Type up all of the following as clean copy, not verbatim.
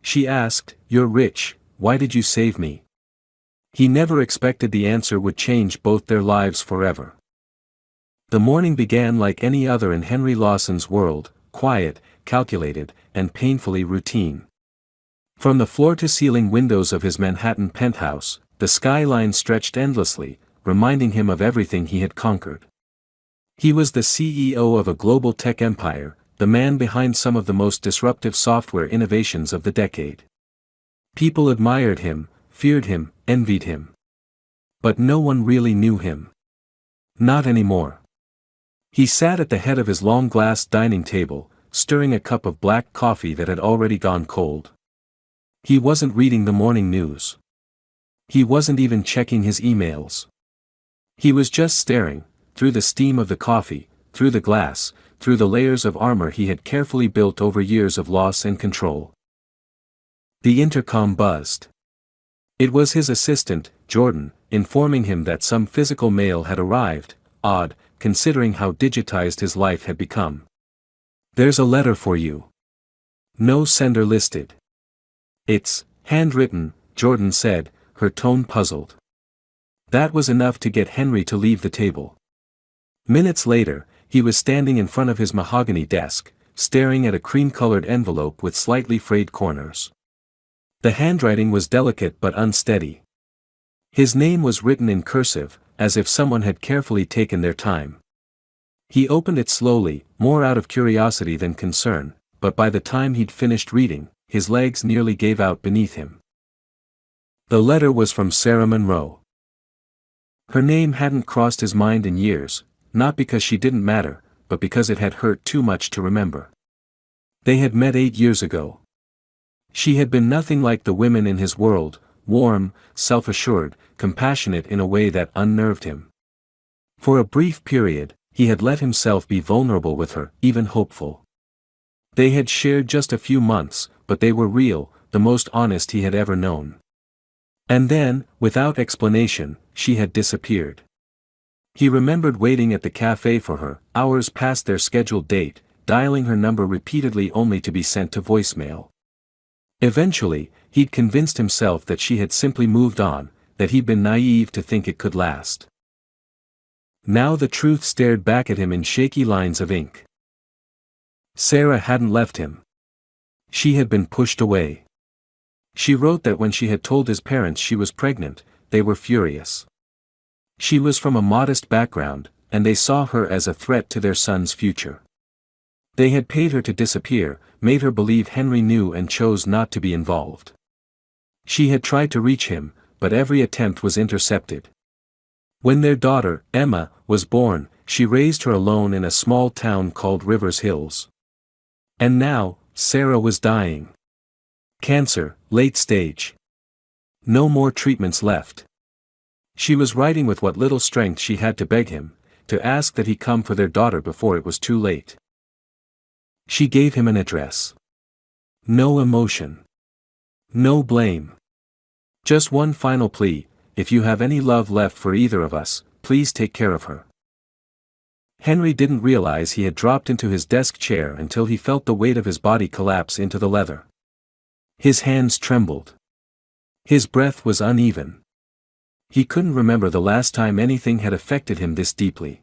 She asked, "You're rich, why did you save me?" He never expected the answer would change both their lives forever. The morning began like any other in Henry Lawson's world, quiet, calculated, and painfully routine. From the floor-to-ceiling windows of his Manhattan penthouse, the skyline stretched endlessly, reminding him of everything he had conquered. He was the CEO of a global tech empire, the man behind some of the most disruptive software innovations of the decade. People admired him, feared him, envied him. But no one really knew him. Not anymore. He sat at the head of his long glass dining table, stirring a cup of black coffee that had already gone cold. He wasn't reading the morning news. He wasn't even checking his emails. He was just staring, through the steam of the coffee, through the glass, through the layers of armor he had carefully built over years of loss and control. The intercom buzzed. It was his assistant, Jordan, informing him that some physical mail had arrived, odd, considering how digitized his life had become. "There's a letter for you." No sender listed. "It's handwritten," Jordan said, her tone puzzled. That was enough to get Henry to leave the table. Minutes later, he was standing in front of his mahogany desk, staring at a cream-colored envelope with slightly frayed corners. The handwriting was delicate but unsteady. His name was written in cursive, as if someone had carefully taken their time. He opened it slowly, more out of curiosity than concern, but by the time he'd finished reading, his legs nearly gave out beneath him. The letter was from Sarah Monroe. Her name hadn't crossed his mind in years, not because she didn't matter, but because it had hurt too much to remember. They had met 8 years ago. She had been nothing like the women in his world, warm, self-assured, compassionate in a way that unnerved him. For a brief period, he had let himself be vulnerable with her, even hopeful. They had shared just a few months, but they were real, the most honest he had ever known. And then, without explanation, she had disappeared. He remembered waiting at the cafe for her, hours past their scheduled date, dialing her number repeatedly only to be sent to voicemail. Eventually, he'd convinced himself that she had simply moved on, that he'd been naive to think it could last. Now the truth stared back at him in shaky lines of ink. Sarah hadn't left him. She had been pushed away. She wrote that when she had told his parents she was pregnant, they were furious. She was from a modest background, and they saw her as a threat to their son's future. They had paid her to disappear, made her believe Henry knew and chose not to be involved. She had tried to reach him, but every attempt was intercepted. When their daughter, Emma, was born, she raised her alone in a small town called Rivers Hills. And now, Sarah was dying. Cancer, late stage. No more treatments left. She was writing with what little strength she had to beg him, to ask that he come for their daughter before it was too late. She gave him an address. No emotion. No blame. Just one final plea: if you have any love left for either of us, please take care of her. Henry didn't realize he had dropped into his desk chair until he felt the weight of his body collapse into the leather. His hands trembled. His breath was uneven. He couldn't remember the last time anything had affected him this deeply.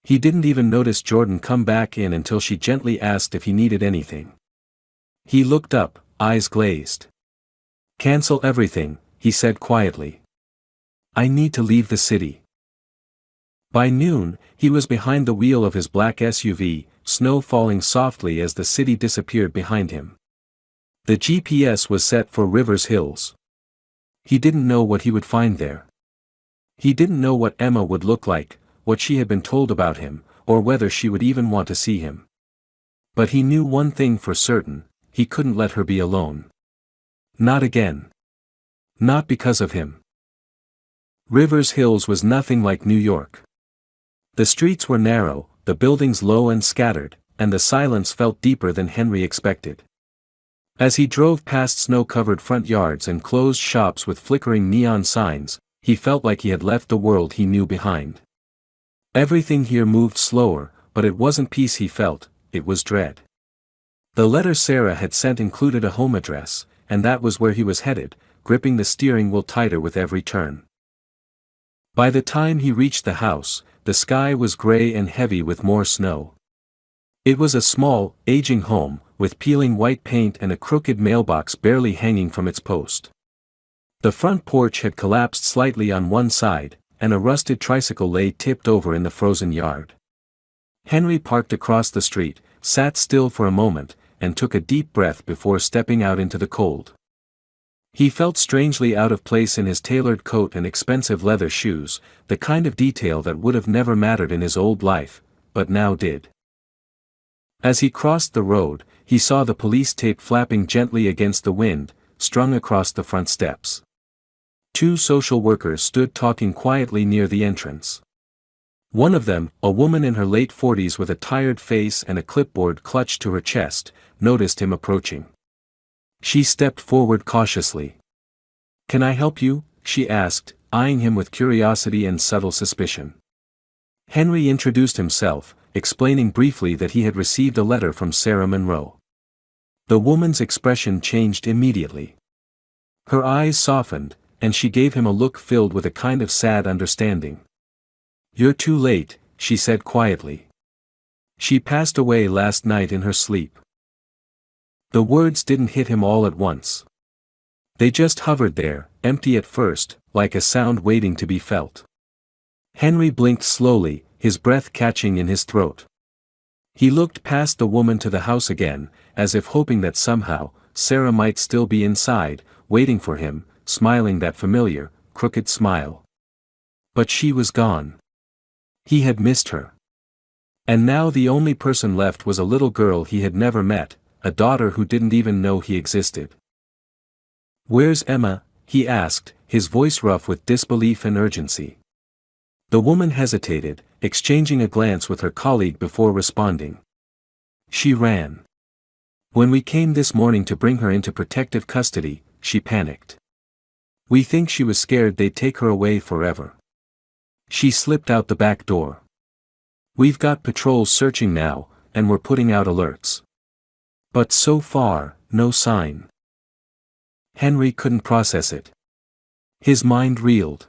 He didn't even notice Jordan come back in until she gently asked if he needed anything. He looked up, eyes glazed. "Cancel everything," he said quietly. "I need to leave the city." By noon, he was behind the wheel of his black SUV, snow falling softly as the city disappeared behind him. The GPS was set for Rivers Hills. He didn't know what he would find there. He didn't know what Emma would look like, what she had been told about him, or whether she would even want to see him. But he knew one thing for certain: he couldn't let her be alone. Not again. Not because of him. Rivers Hills was nothing like New York. The streets were narrow, the buildings low and scattered, and the silence felt deeper than Henry expected. As he drove past snow-covered front yards and closed shops with flickering neon signs, he felt like he had left the world he knew behind. Everything here moved slower, but it wasn't peace he felt, it was dread. The letter Sarah had sent included a home address, and that was where he was headed, gripping the steering wheel tighter with every turn. By the time he reached the house, the sky was gray and heavy with more snow. It was a small, aging home, with peeling white paint and a crooked mailbox barely hanging from its post. The front porch had collapsed slightly on one side, and a rusted tricycle lay tipped over in the frozen yard. Henry parked across the street, sat still for a moment, and took a deep breath before stepping out into the cold. He felt strangely out of place in his tailored coat and expensive leather shoes, the kind of detail that would have never mattered in his old life, but now did. As he crossed the road, he saw the police tape flapping gently against the wind, strung across the front steps. 2 social workers stood talking quietly near the entrance. One of them, a woman in her late 40s with a tired face and a clipboard clutched to her chest, noticed him approaching. She stepped forward cautiously. "Can I help you?" she asked, eyeing him with curiosity and subtle suspicion. Henry introduced himself, explaining briefly that he had received a letter from Sarah Monroe. The woman's expression changed immediately. Her eyes softened, and she gave him a look filled with a kind of sad understanding. "You're too late," she said quietly. "She passed away last night in her sleep." The words didn't hit him all at once. They just hovered there, empty at first, like a sound waiting to be felt. Henry blinked slowly, his breath catching in his throat. He looked past the woman to the house again, as if hoping that somehow, Sarah might still be inside, waiting for him, smiling that familiar, crooked smile. But she was gone. He had missed her. And now the only person left was a little girl he had never met, a daughter who didn't even know he existed. "Where's Emma?" he asked, his voice rough with disbelief and urgency. The woman hesitated, exchanging a glance with her colleague before responding. "She ran. When we came this morning to bring her into protective custody, she panicked. We think she was scared they'd take her away forever. She slipped out the back door. We've got patrols searching now, and we're putting out alerts. But so far, no sign." Henry couldn't process it. His mind reeled.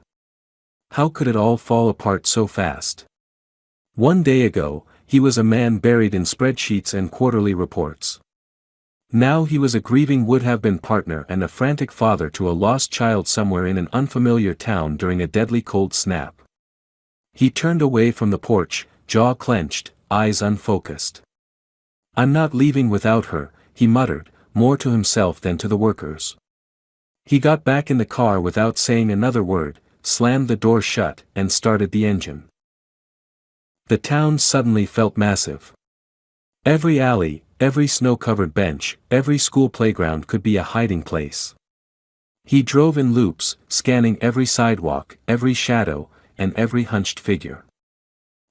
How could it all fall apart so fast? 1 day ago, he was a man buried in spreadsheets and quarterly reports. Now he was a grieving would-have-been partner and a frantic father to a lost child somewhere in an unfamiliar town during a deadly cold snap. He turned away from the porch, jaw clenched, eyes unfocused. "I'm not leaving without her," he muttered, more to himself than to the workers. He got back in the car without saying another word, slammed the door shut, and started the engine. The town suddenly felt massive. Every alley, every snow-covered bench, every school playground could be a hiding place. He drove in loops, scanning every sidewalk, every shadow, and every hunched figure.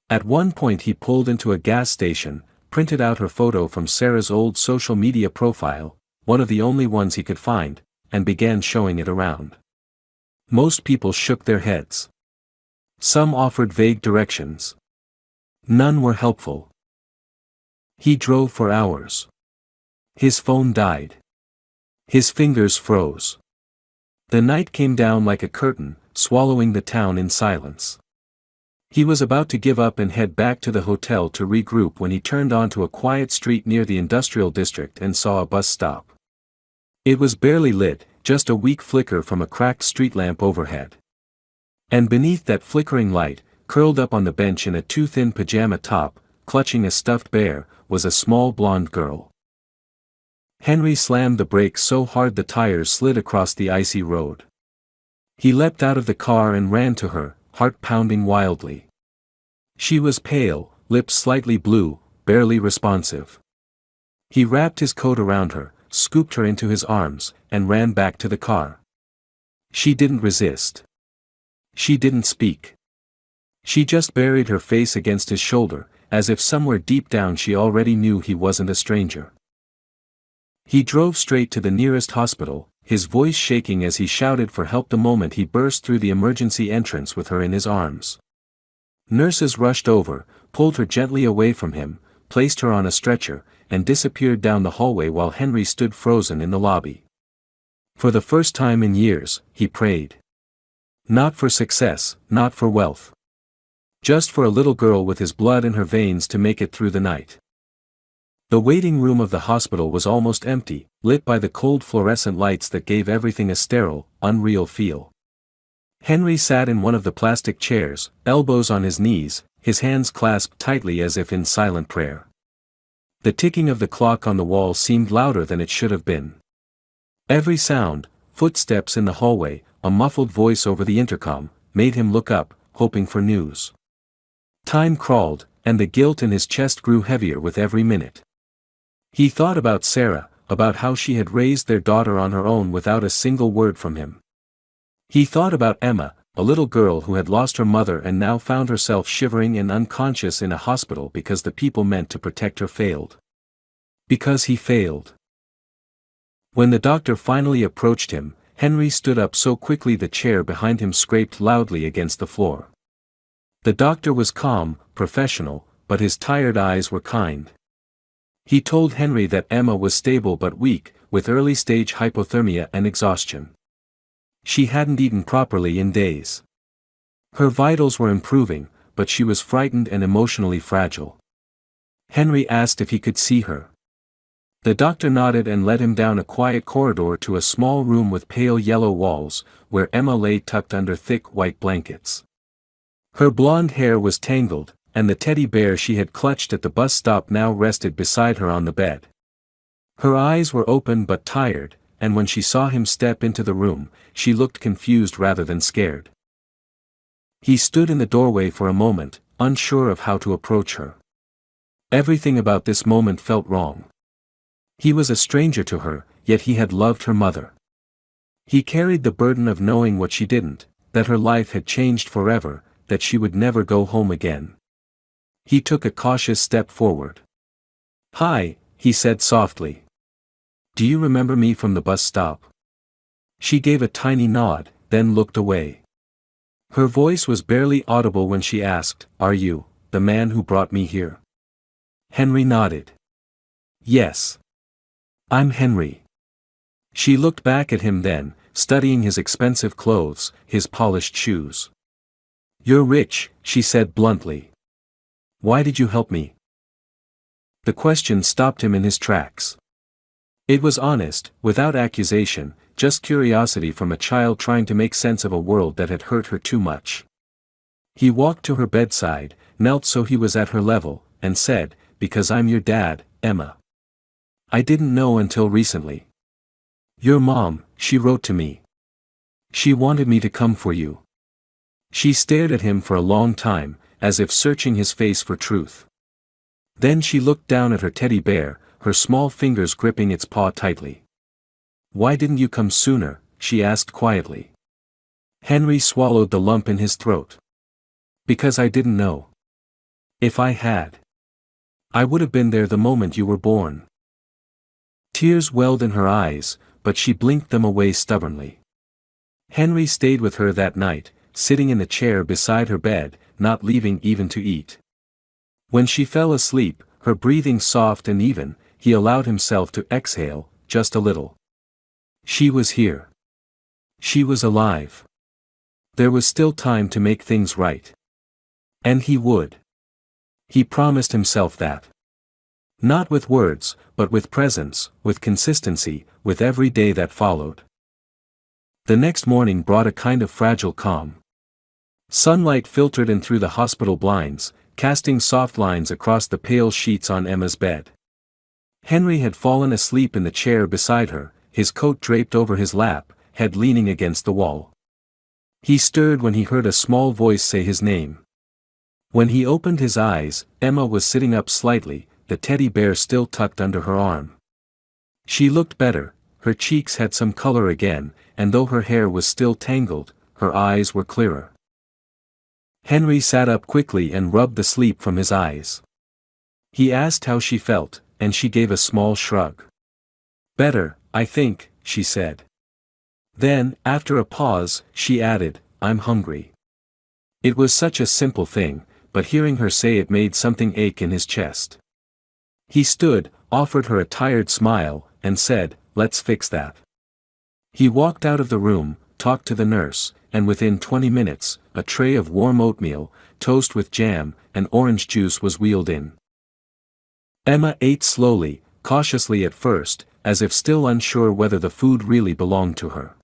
At one point he pulled into a gas station, printed out her photo from Sarah's old social media profile, one of the only ones he could find, and began showing it around. Most people shook their heads. Some offered vague directions. None were helpful. He drove for hours. His phone died. His fingers froze. The night came down like a curtain, swallowing the town in silence. He was about to give up and head back to the hotel to regroup when he turned onto a quiet street near the industrial district and saw a bus stop. It was barely lit, just a weak flicker from a cracked street lamp overhead. And beneath that flickering light, curled up on the bench in a too-thin pajama top, clutching a stuffed bear, was a small blonde girl. Henry slammed the brakes so hard the tires slid across the icy road. He leapt out of the car and ran to her, heart pounding wildly. She was pale, lips slightly blue, barely responsive. He wrapped his coat around her, scooped her into his arms, and ran back to the car. She didn't resist. She didn't speak. She just buried her face against his shoulder, as if somewhere deep down she already knew he wasn't a stranger. He drove straight to the nearest hospital, his voice shaking as he shouted for help the moment he burst through the emergency entrance with her in his arms. Nurses rushed over, pulled her gently away from him, placed her on a stretcher, and disappeared down the hallway while Henry stood frozen in the lobby. For the first time in years, he prayed. Not for success, not for wealth. Just for a little girl with his blood in her veins to make it through the night. The waiting room of the hospital was almost empty, lit by the cold fluorescent lights that gave everything a sterile, unreal feel. Henry sat in one of the plastic chairs, elbows on his knees, his hands clasped tightly as if in silent prayer. The ticking of the clock on the wall seemed louder than it should have been. Every sound, footsteps in the hallway, a muffled voice over the intercom, made him look up, hoping for news. Time crawled, and the guilt in his chest grew heavier with every minute. He thought about Sarah, about how she had raised their daughter on her own without a single word from him. He thought about Emma, a little girl who had lost her mother and now found herself shivering and unconscious in a hospital because the people meant to protect her failed. Because he failed. When the doctor finally approached him, Henry stood up so quickly the chair behind him scraped loudly against the floor. The doctor was calm, professional, but his tired eyes were kind. He told Henry that Emma was stable but weak, with early-stage hypothermia and exhaustion. She hadn't eaten properly in days. Her vitals were improving, but she was frightened and emotionally fragile. Henry asked if he could see her. The doctor nodded and led him down a quiet corridor to a small room with pale yellow walls, where Emma lay tucked under thick white blankets. Her blonde hair was tangled, and the teddy bear she had clutched at the bus stop now rested beside her on the bed. Her eyes were open but tired, and when she saw him step into the room, she looked confused rather than scared. He stood in the doorway for a moment, unsure of how to approach her. Everything about this moment felt wrong. He was a stranger to her, yet he had loved her mother. He carried the burden of knowing what she didn't, that her life had changed forever, that she would never go home again. He took a cautious step forward. "Hi," he said softly. "Do you remember me from the bus stop?" She gave a tiny nod, then looked away. Her voice was barely audible when she asked, "Are you the man who brought me here?" Henry nodded. "Yes. I'm Henry." She looked back at him then, studying his expensive clothes, his polished shoes. "You're rich," she said bluntly. "Why did you help me?" The question stopped him in his tracks. It was honest, without accusation, just curiosity from a child trying to make sense of a world that had hurt her too much. He walked to her bedside, knelt so he was at her level, and said, "Because I'm your dad, Emma. I didn't know until recently. Your mom, she wrote to me. She wanted me to come for you." She stared at him for a long time, as if searching his face for truth. Then she looked down at her teddy bear, her small fingers gripping its paw tightly. "Why didn't you come sooner?" she asked quietly. Henry swallowed the lump in his throat. "Because I didn't know. If I had, I would have been there the moment you were born." Tears welled in her eyes, but she blinked them away stubbornly. Henry stayed with her that night, sitting in the chair beside her bed, not leaving even to eat. When she fell asleep, her breathing soft and even, he allowed himself to exhale, just a little. She was here. She was alive. There was still time to make things right. And he would. He promised himself that. Not with words, but with presence, with consistency, with every day that followed. The next morning brought a kind of fragile calm. Sunlight filtered in through the hospital blinds, casting soft lines across the pale sheets on Emma's bed. Henry had fallen asleep in the chair beside her, his coat draped over his lap, head leaning against the wall. He stirred when he heard a small voice say his name. When he opened his eyes, Emma was sitting up slightly, the teddy bear still tucked under her arm. She looked better, her cheeks had some color again, and though her hair was still tangled, her eyes were clearer. Henry sat up quickly and rubbed the sleep from his eyes. He asked how she felt, and she gave a small shrug. "Better, I think," she said. Then, after a pause, she added, "I'm hungry." It was such a simple thing, but hearing her say it made something ache in his chest. He stood, offered her a tired smile, and said, "Let's fix that." He walked out of the room, talked to the nurse, and within 20 minutes, a tray of warm oatmeal, toast with jam, and orange juice was wheeled in. Emma ate slowly, cautiously at first, as if still unsure whether the food really belonged to her.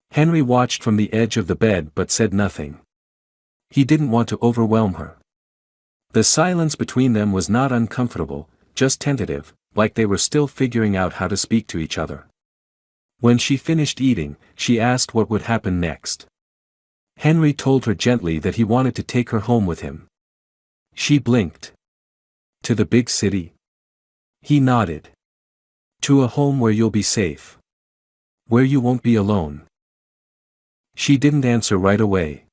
Henry watched from the edge of the bed but said nothing. He didn't want to overwhelm her. The silence between them was not uncomfortable, just tentative, like they were still figuring out how to speak to each other. When she finished eating, she asked what would happen next. Henry told her gently that he wanted to take her home with him. She blinked. To the big city? He nodded. To a home where you'll be safe. Where you won't be alone. She didn't answer right away.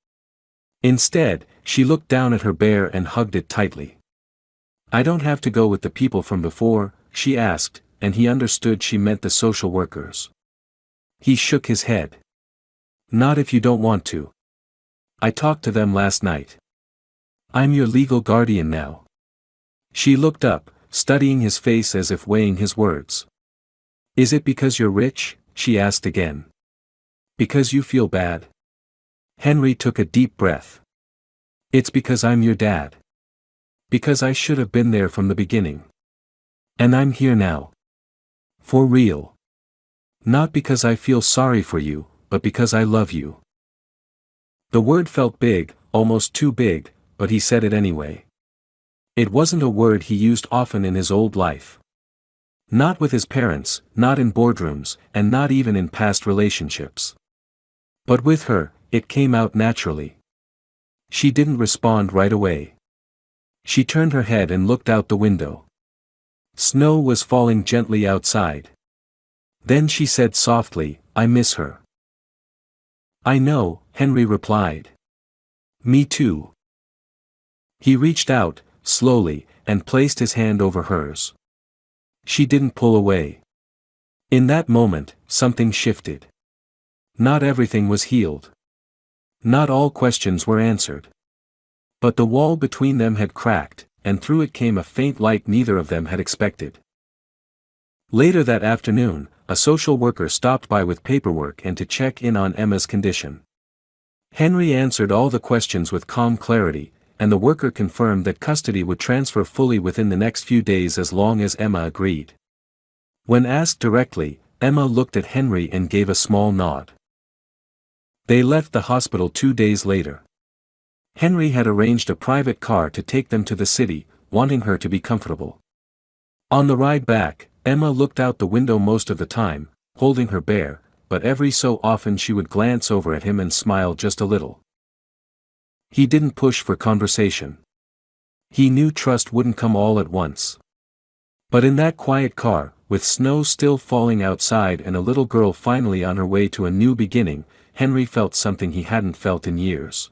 Instead, she looked down at her bear and hugged it tightly. "I don't have to go with the people from before?" she asked, and he understood she meant the social workers. He shook his head. "Not if you don't want to. I talked to them last night. I'm your legal guardian now." She looked up, studying his face as if weighing his words. "Is it because you're rich?" she asked again. "Because you feel bad?" Henry took a deep breath. "It's because I'm your dad. Because I should have been there from the beginning. And I'm here now. For real. Not because I feel sorry for you, but because I love you." The word felt big, almost too big, but he said it anyway. It wasn't a word he used often in his old life. Not with his parents, not in boardrooms, and not even in past relationships. But with her, it came out naturally. She didn't respond right away. She turned her head and looked out the window. Snow was falling gently outside. Then she said softly, "I miss her." "I know," Henry replied. "Me too." He reached out, slowly, and placed his hand over hers. She didn't pull away. In that moment, something shifted. Not everything was healed. Not all questions were answered. But the wall between them had cracked, and through it came a faint light neither of them had expected. Later that afternoon, a social worker stopped by with paperwork and to check in on Emma's condition. Henry answered all the questions with calm clarity, and the worker confirmed that custody would transfer fully within the next few days as long as Emma agreed. When asked directly, Emma looked at Henry and gave a small nod. They left the hospital 2 days later. Henry had arranged a private car to take them to the city, wanting her to be comfortable. On the ride back, Emma looked out the window most of the time, holding her bear, but every so often she would glance over at him and smile just a little. He didn't push for conversation. He knew trust wouldn't come all at once. But in that quiet car, with snow still falling outside and a little girl finally on her way to a new beginning, Henry felt something he hadn't felt in years.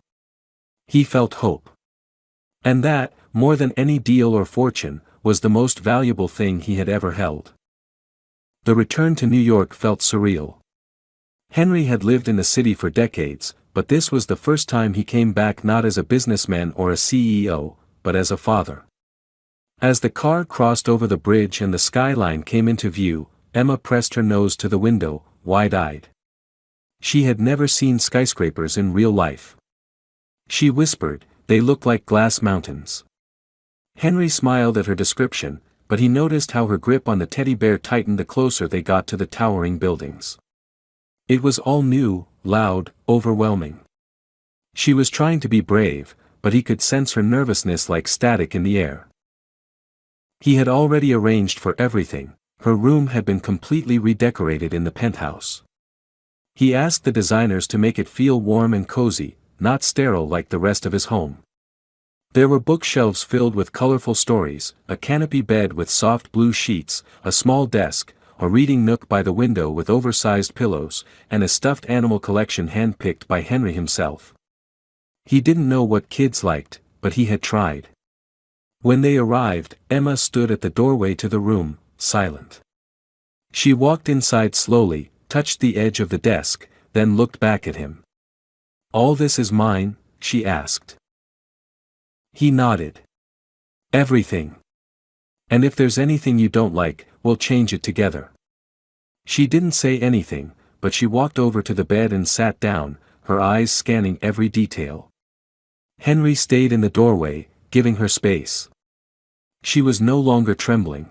He felt hope. And that, more than any deal or fortune, was the most valuable thing he had ever held. The return to New York felt surreal. Henry had lived in the city for decades, but this was the first time he came back not as a businessman or a CEO, but as a father. As the car crossed over the bridge and the skyline came into view, Emma pressed her nose to the window, wide-eyed. She had never seen skyscrapers in real life. She whispered, "They look like glass mountains." Henry smiled at her description, but he noticed how her grip on the teddy bear tightened the closer they got to the towering buildings. It was all new, loud, overwhelming. She was trying to be brave, but he could sense her nervousness like static in the air. He had already arranged for everything. Her room had been completely redecorated in the penthouse. He asked the designers to make it feel warm and cozy, not sterile like the rest of his home. There were bookshelves filled with colorful stories, a canopy bed with soft blue sheets, a small desk, a reading nook by the window with oversized pillows, and a stuffed animal collection hand-picked by Henry himself. He didn't know what kids liked, but he had tried. When they arrived, Emma stood at the doorway to the room, silent. She walked inside slowly, touched the edge of the desk, then looked back at him. "All this is mine?" she asked. He nodded. "Everything. And if there's anything you don't like, we'll change it together. She didn't say anything, but she walked over to the bed and sat down, her eyes scanning every detail. Henry stayed in the doorway, giving her space. She was no longer trembling.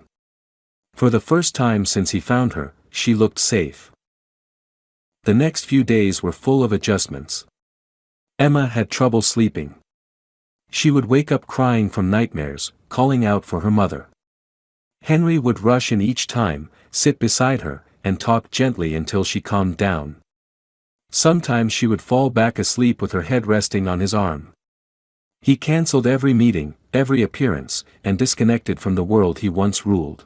For the first time since he found her, she looked safe. The next few days were full of adjustments. Emma had trouble sleeping. She would wake up crying from nightmares, calling out for her mother. Henry would rush in each time, sit beside her, and talk gently until she calmed down. Sometimes she would fall back asleep with her head resting on his arm. He cancelled every meeting, every appearance, and disconnected from the world he once ruled.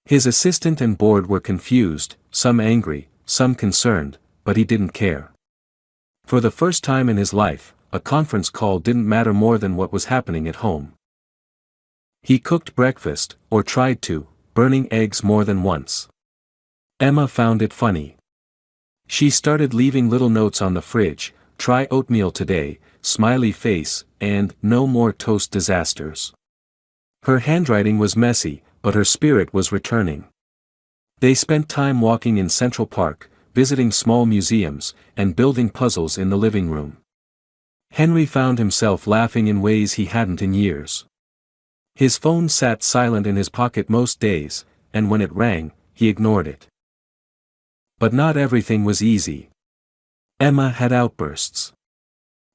His assistant and board were confused, some angry, some concerned, but he didn't care. For the first time in his life, a conference call didn't matter more than what was happening at home. He cooked breakfast, or tried to, burning eggs more than once. Emma found it funny. She started leaving little notes on the fridge, "Try oatmeal today," smiley face, and "no more toast disasters." Her handwriting was messy, but her spirit was returning. They spent time walking in Central Park, visiting small museums, and building puzzles in the living room. Henry found himself laughing in ways he hadn't in years. His phone sat silent in his pocket most days, and when it rang, he ignored it. But not everything was easy. Emma had outbursts.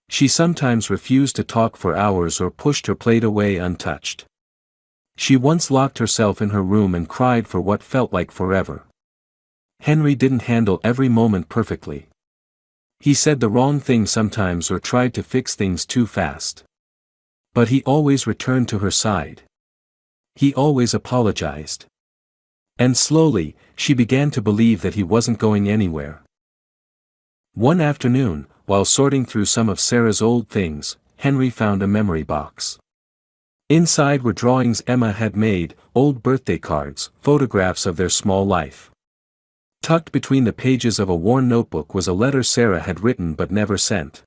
She sometimes refused to talk for hours or pushed her plate away untouched. She once locked herself in her room and cried for what felt like forever. Henry didn't handle every moment perfectly. He said the wrong thing sometimes or tried to fix things too fast. But he always returned to her side. He always apologized. And slowly, she began to believe that he wasn't going anywhere. One afternoon, while sorting through some of Sarah's old things, Henry found a memory box. Inside were drawings Emma had made, old birthday cards, photographs of their small life. Tucked between the pages of a worn notebook was a letter Sarah had written but never sent.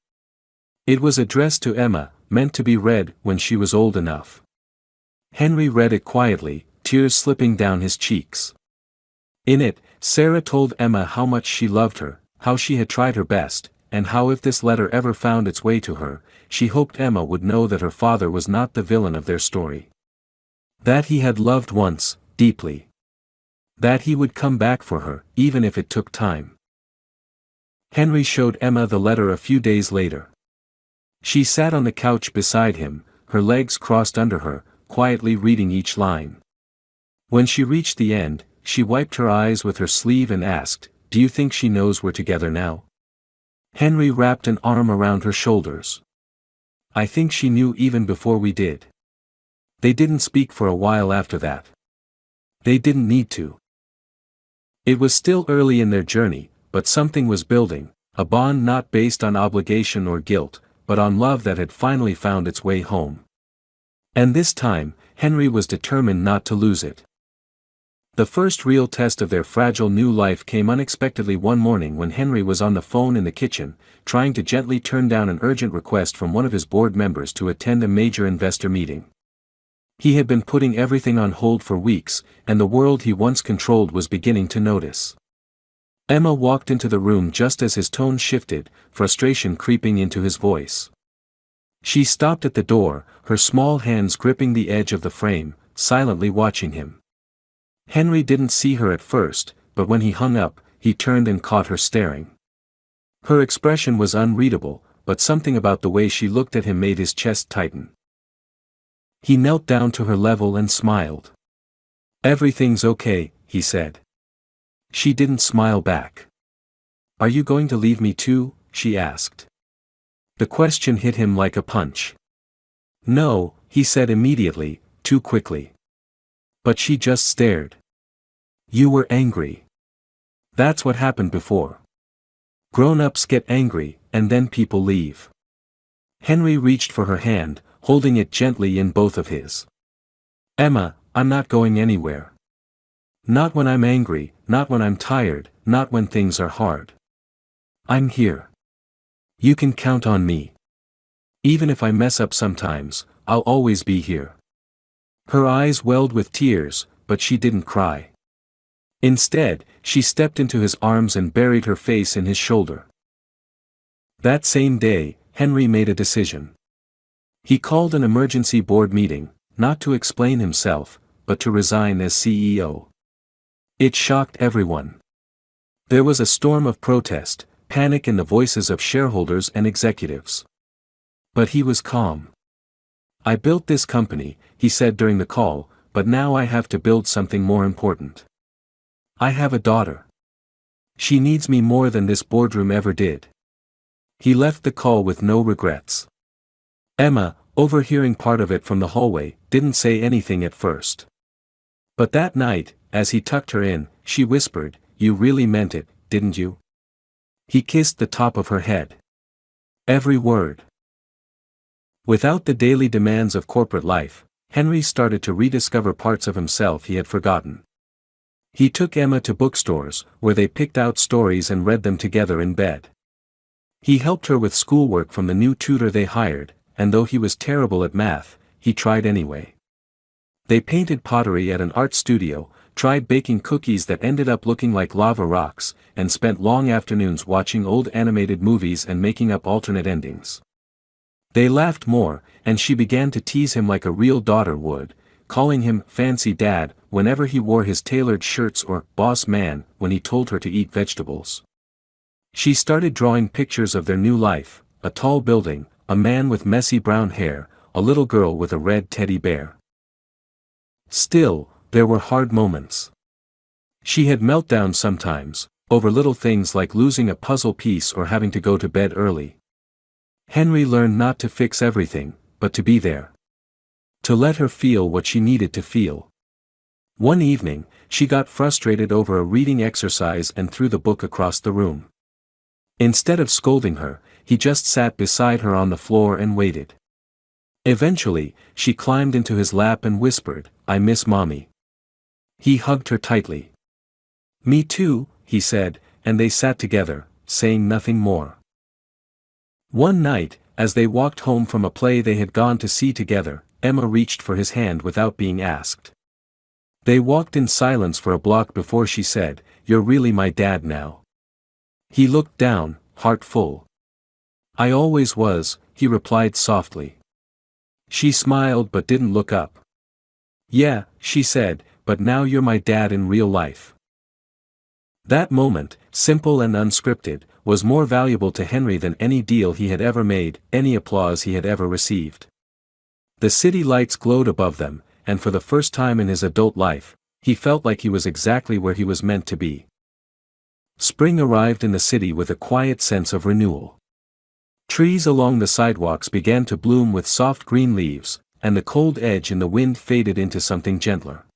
It was addressed to Emma, meant to be read when she was old enough. Henry read it quietly, tears slipping down his cheeks. In it, Sarah told Emma how much she loved her, how she had tried her best, and how if this letter ever found its way to her, she hoped Emma would know that her father was not the villain of their story. That he had loved once, deeply. That he would come back for her, even if it took time. Henry showed Emma the letter a few days later. She sat on the couch beside him, her legs crossed under her, quietly reading each line. When she reached the end, she wiped her eyes with her sleeve and asked, "Do you think she knows we're together now?" Henry wrapped an arm around her shoulders. "I think she knew even before we did." They didn't speak for a while after that. They didn't need to. It was still early in their journey, but something was building, a bond not based on obligation or guilt, but on love that had finally found its way home. And this time, Henry was determined not to lose it. The first real test of their fragile new life came unexpectedly one morning when Henry was on the phone in the kitchen, trying to gently turn down an urgent request from one of his board members to attend a major investor meeting. He had been putting everything on hold for weeks, and the world he once controlled was beginning to notice. Emma walked into the room just as his tone shifted, frustration creeping into his voice. She stopped at the door, her small hands gripping the edge of the frame, silently watching him. Henry didn't see her at first, but when he hung up, he turned and caught her staring. Her expression was unreadable, but something about the way she looked at him made his chest tighten. He knelt down to her level and smiled. "Everything's okay," he said. She didn't smile back. "Are you going to leave me too?" she asked. The question hit him like a punch. "No," he said immediately, too quickly. But she just stared. "You were angry. That's what happened before. Grown-ups get angry, and then people leave." Henry reached for her hand, holding it gently in both of his. "Emma, I'm not going anywhere. Not when I'm angry, not when I'm tired, not when things are hard. I'm here. You can count on me. Even if I mess up sometimes, I'll always be here." Her eyes welled with tears, but she didn't cry. Instead, she stepped into his arms and buried her face in his shoulder. That same day, Henry made a decision. He called an emergency board meeting, not to explain himself, but to resign as CEO. It shocked everyone. There was a storm of protest, panic in the voices of shareholders and executives. But he was calm. "I built this company," he said during the call, "but now I have to build something more important. I have a daughter. She needs me more than this boardroom ever did." He left the call with no regrets. Emma, overhearing part of it from the hallway, didn't say anything at first. But that night, as he tucked her in, she whispered, "You really meant it, didn't you?" He kissed the top of her head. Every word. Without the daily demands of corporate life, Henry started to rediscover parts of himself he had forgotten. He took Emma to bookstores, where they picked out stories and read them together in bed. He helped her with schoolwork from the new tutor they hired, and though he was terrible at math, he tried anyway. They painted pottery at an art studio, tried baking cookies that ended up looking like lava rocks, and spent long afternoons watching old animated movies and making up alternate endings. They laughed more, and she began to tease him like a real daughter would, calling him "fancy dad" whenever he wore his tailored shirts or "boss man" when he told her to eat vegetables. She started drawing pictures of their new life: a tall building, a man with messy brown hair, a little girl with a red teddy bear. Still, there were hard moments. She had meltdowns sometimes, over little things like losing a puzzle piece or having to go to bed early. Henry learned not to fix everything, but to be there. To let her feel what she needed to feel. One evening, she got frustrated over a reading exercise and threw the book across the room. Instead of scolding her, he just sat beside her on the floor and waited. Eventually, she climbed into his lap and whispered, "I miss Mommy." He hugged her tightly. "Me too," he said, and they sat together, saying nothing more. One night, as they walked home from a play they had gone to see together, Emma reached for his hand without being asked. They walked in silence for a block before she said, "You're really my dad now." He looked down, heart full. "I always was," he replied softly. She smiled but didn't look up. "Yeah," she said, "but now you're my dad in real life." That moment, simple and unscripted, was more valuable to Henry than any deal he had ever made, any applause he had ever received. The city lights glowed above them, and for the first time in his adult life, he felt like he was exactly where he was meant to be. Spring arrived in the city with a quiet sense of renewal. Trees along the sidewalks began to bloom with soft green leaves, and the cold edge in the wind faded into something gentler.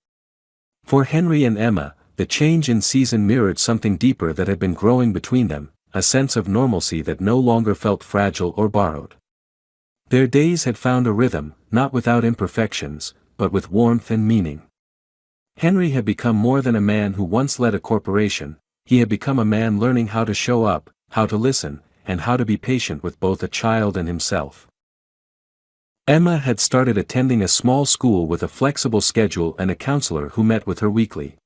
For Henry and Emma, the change in season mirrored something deeper that had been growing between them, a sense of normalcy that no longer felt fragile or borrowed. Their days had found a rhythm, not without imperfections, but with warmth and meaning. Henry had become more than a man who once led a corporation. He had become a man learning how to show up, how to listen, and how to be patient with both a child and himself. Emma had started attending a small school with a flexible schedule and a counselor who met with her weekly.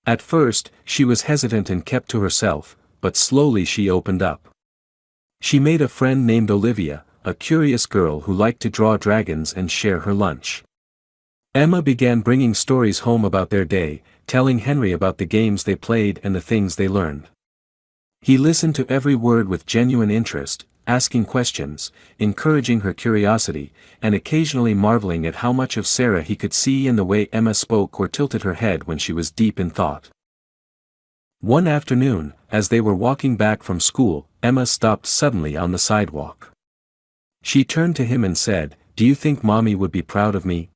At first, she was hesitant and kept to herself, but slowly she opened up. She made a friend named Olivia, a curious girl who liked to draw dragons and share her lunch. Emma began bringing stories home about their day, telling Henry about the games they played and the things they learned. He listened to every word with genuine interest, asking questions, encouraging her curiosity, and occasionally marveling at how much of Sarah he could see in the way Emma spoke or tilted her head when she was deep in thought. One afternoon, as they were walking back from school, Emma stopped suddenly on the sidewalk. She turned to him and said, "Do you think Mommy would be proud of me?"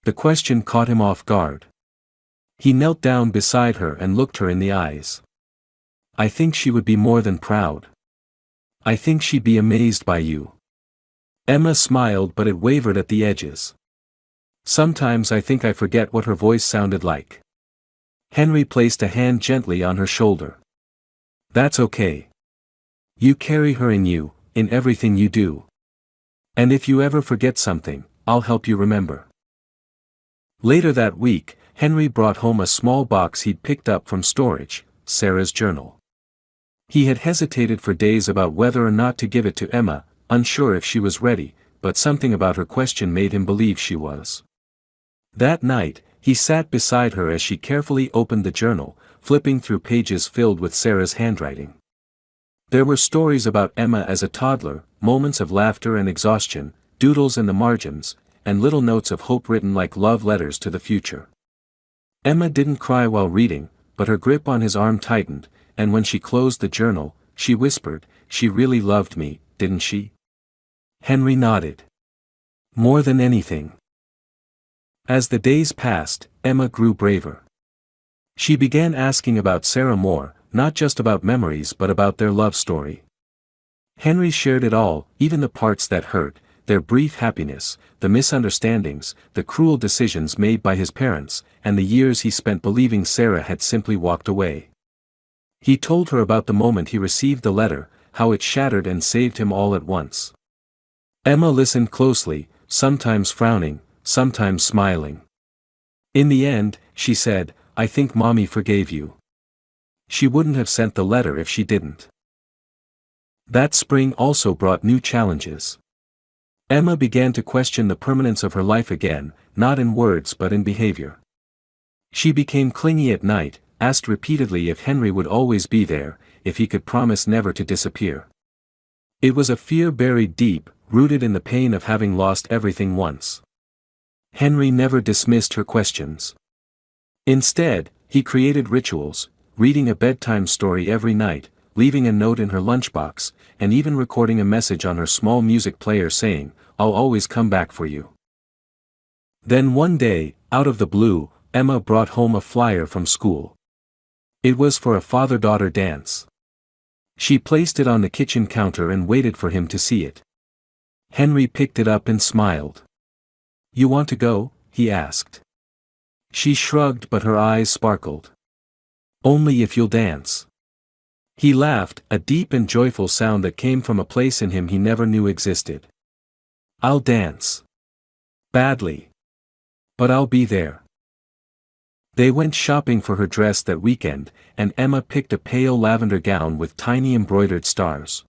The question caught him off guard. He knelt down beside her and looked her in the eyes. "I think she would be more than proud. I think she'd be amazed by you." Emma smiled, but it wavered at the edges. "Sometimes I think I forget what her voice sounded like." Henry placed a hand gently on her shoulder. "That's okay. You carry her in you, in everything you do. And if you ever forget something, I'll help you remember." Later that week, Henry brought home a small box he'd picked up from storage, Sarah's journal. He had hesitated for days about whether or not to give it to Emma, unsure if she was ready, but something about her question made him believe she was. That night, he sat beside her as she carefully opened the journal, flipping through pages filled with Sarah's handwriting. There were stories about Emma as a toddler, moments of laughter and exhaustion, doodles in the margins, and little notes of hope written like love letters to the future. Emma didn't cry while reading, but her grip on his arm tightened, and when she closed the journal, she whispered, "She really loved me, didn't she?" Henry nodded. "More than anything." As the days passed, Emma grew braver. She began asking about Sarah more, not just about memories but about their love story. Henry shared it all, even the parts that hurt, their brief happiness, the misunderstandings, the cruel decisions made by his parents, and the years he spent believing Sarah had simply walked away. He told her about the moment he received the letter, how it shattered and saved him all at once. Emma listened closely, sometimes frowning, sometimes smiling. In the end, she said, "I think Mommy forgave you. She wouldn't have sent the letter if she didn't." That spring also brought new challenges. Emma began to question the permanence of her life again, not in words but in behavior. She became clingy at night, asked repeatedly if Henry would always be there, if he could promise never to disappear. It was a fear buried deep, rooted in the pain of having lost everything once. Henry never dismissed her questions. Instead, he created rituals, reading a bedtime story every night, leaving a note in her lunchbox, and even recording a message on her small music player saying, "I'll always come back for you." Then one day, out of the blue, Emma brought home a flyer from school. It was for a father-daughter dance. She placed it on the kitchen counter and waited for him to see it. Henry picked it up and smiled. "You want to go?" he asked. She shrugged but her eyes sparkled. "Only if you'll dance." He laughed, a deep and joyful sound that came from a place in him he never knew existed. "I'll dance. Badly. But I'll be there." They went shopping for her dress that weekend, and Emma picked a pale lavender gown with tiny embroidered stars.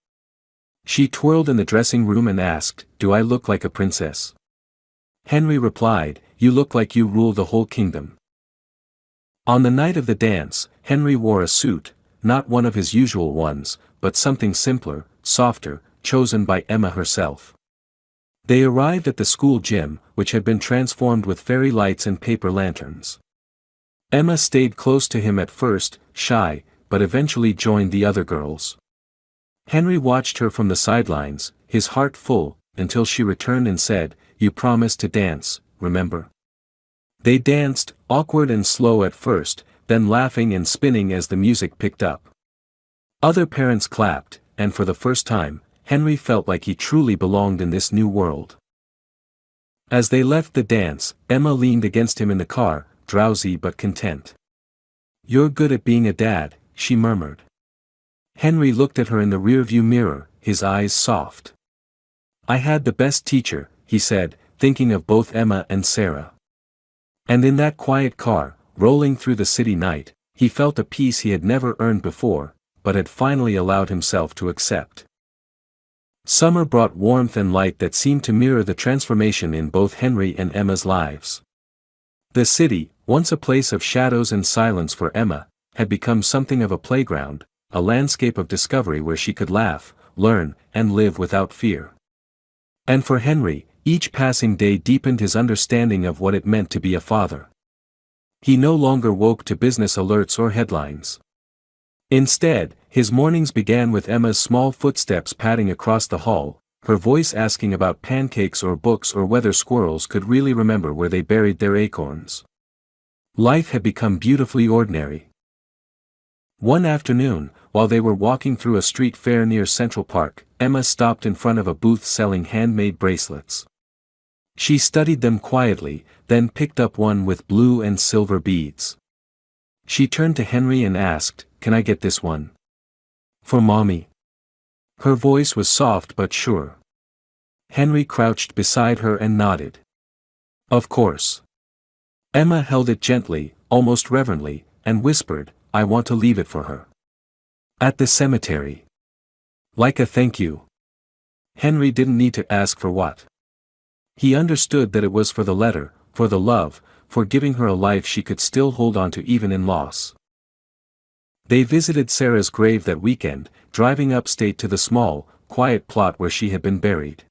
She twirled in the dressing room and asked, "Do I look like a princess?" Henry replied, "You look like you rule the whole kingdom." On the night of the dance, Henry wore a suit, not one of his usual ones, but something simpler, softer, chosen by Emma herself. They arrived at the school gym, which had been transformed with fairy lights and paper lanterns. Emma stayed close to him at first, shy, but eventually joined the other girls. Henry watched her from the sidelines, his heart full, until she returned and said, "You promised to dance, remember?" They danced, awkward and slow at first, then laughing and spinning as the music picked up. Other parents clapped, and for the first time, Henry felt like he truly belonged in this new world. As they left the dance, Emma leaned against him in the car, drowsy but content. "You're good at being a dad," she murmured. Henry looked at her in the rearview mirror, his eyes soft. "I had the best teacher," he said, thinking of both Emma and Sarah. And in that quiet car, rolling through the city night, he felt a peace he had never earned before, but had finally allowed himself to accept. Summer brought warmth and light that seemed to mirror the transformation in both Henry and Emma's lives. The city, once a place of shadows and silence for Emma, had become something of a playground, a landscape of discovery where she could laugh, learn, and live without fear. And for Henry, each passing day deepened his understanding of what it meant to be a father. He no longer woke to business alerts or headlines. Instead, his mornings began with Emma's small footsteps padding across the hall, her voice asking about pancakes or books or whether squirrels could really remember where they buried their acorns. Life had become beautifully ordinary. One afternoon, while they were walking through a street fair near Central Park, Emma stopped in front of a booth selling handmade bracelets. She studied them quietly, then picked up one with blue and silver beads. She turned to Henry and asked, "Can I get this one? For Mommy?" Her voice was soft but sure. Henry crouched beside her and nodded. "Of course." Emma held it gently, almost reverently, and whispered, "I want to leave it for her. At the cemetery. Like a thank you." Henry didn't need to ask for what. He understood that it was for the letter, for the love, for giving her a life she could still hold on to even in loss. They visited Sarah's grave that weekend, driving upstate to the small, quiet plot where she had been buried.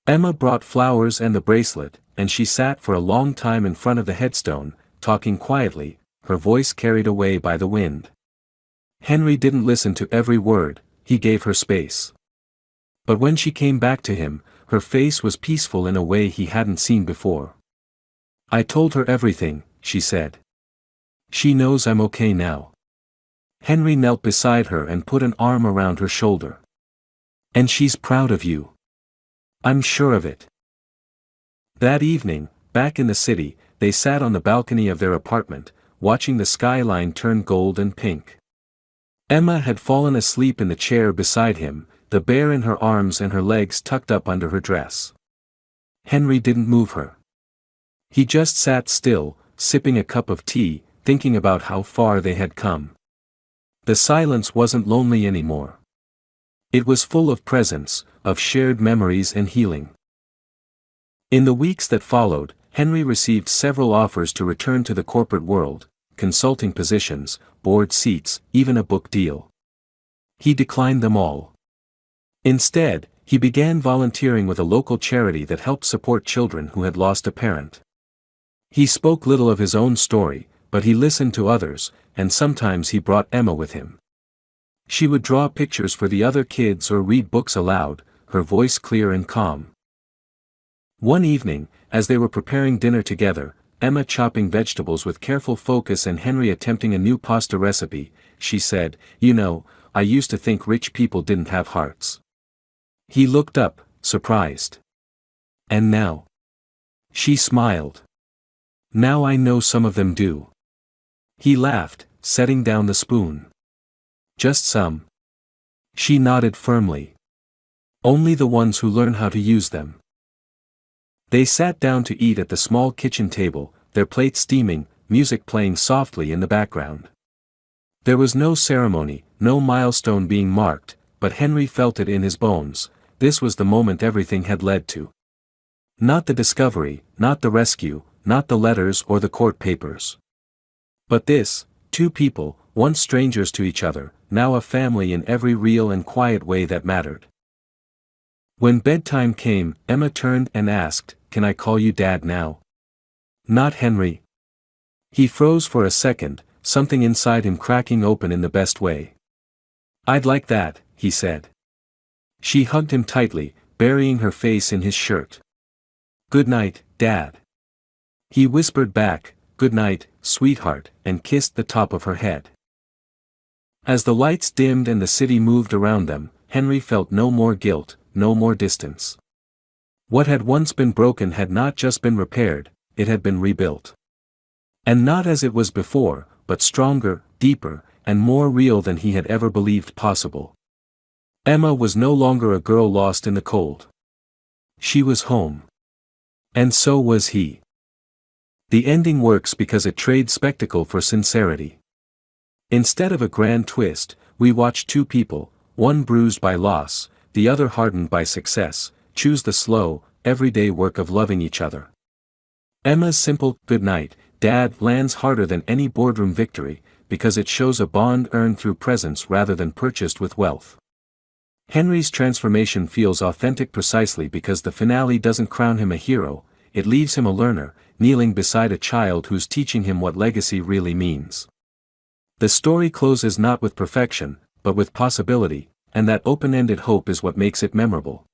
Emma brought flowers and the bracelet, and she sat for a long time in front of the headstone, talking quietly, her voice carried away by the wind. Henry didn't listen to every word, he gave her space. But when she came back to him, her face was peaceful in a way he hadn't seen before. "I told her everything," she said. "She knows I'm okay now." Henry knelt beside her and put an arm around her shoulder. "And she's proud of you. I'm sure of it." That evening, back in the city, they sat on the balcony of their apartment, watching the skyline turn gold and pink. Emma had fallen asleep in the chair beside him, the bear in her arms and her legs tucked up under her dress. Henry didn't move her. He just sat still, sipping a cup of tea, thinking about how far they had come. The silence wasn't lonely anymore. It was full of presence, of shared memories and healing. In the weeks that followed, Henry received several offers to return to the corporate world, consulting positions, board seats, even a book deal. He declined them all. Instead, he began volunteering with a local charity that helped support children who had lost a parent. He spoke little of his own story, but he listened to others, and sometimes he brought Emma with him. She would draw pictures for the other kids or read books aloud, her voice clear and calm. One evening, as they were preparing dinner together, Emma chopping vegetables with careful focus and Henry attempting a new pasta recipe, she said, "You know, I used to think rich people didn't have hearts." He looked up, surprised. "And now?" She smiled. "Now I know some of them do." He laughed, setting down the spoon. "Just some?" She nodded firmly. "Only the ones who learn how to use them." They sat down to eat at the small kitchen table, their plates steaming, music playing softly in the background. There was no ceremony, no milestone being marked, but Henry felt it in his bones. This was the moment everything had led to. Not the discovery, not the rescue, not the letters or the court papers. But this, two people, once strangers to each other, now a family in every real and quiet way that mattered. When bedtime came, Emma turned and asked, "Can I call you Dad now?" "Not Henry." He froze for a second, something inside him cracking open in the best way. "I'd like that," he said. She hugged him tightly, burying her face in his shirt. "Good night, Dad." He whispered back, "Good night, sweetheart," and kissed the top of her head. As the lights dimmed and the city moved around them, Henry felt no more guilt, no more distance. What had once been broken had not just been repaired, it had been rebuilt. And not as it was before, but stronger, deeper, and more real than he had ever believed possible. Emma was no longer a girl lost in the cold. She was home. And so was he. The ending works because it trades spectacle for sincerity. Instead of a grand twist, we watch two people, one bruised by loss, the other hardened by success, choose the slow, everyday work of loving each other. Emma's simple, "Good night, Dad," lands harder than any boardroom victory, because it shows a bond earned through presence rather than purchased with wealth. Henry's transformation feels authentic precisely because the finale doesn't crown him a hero, it leaves him a learner, kneeling beside a child who's teaching him what legacy really means. The story closes not with perfection, but with possibility, and that open-ended hope is what makes it memorable.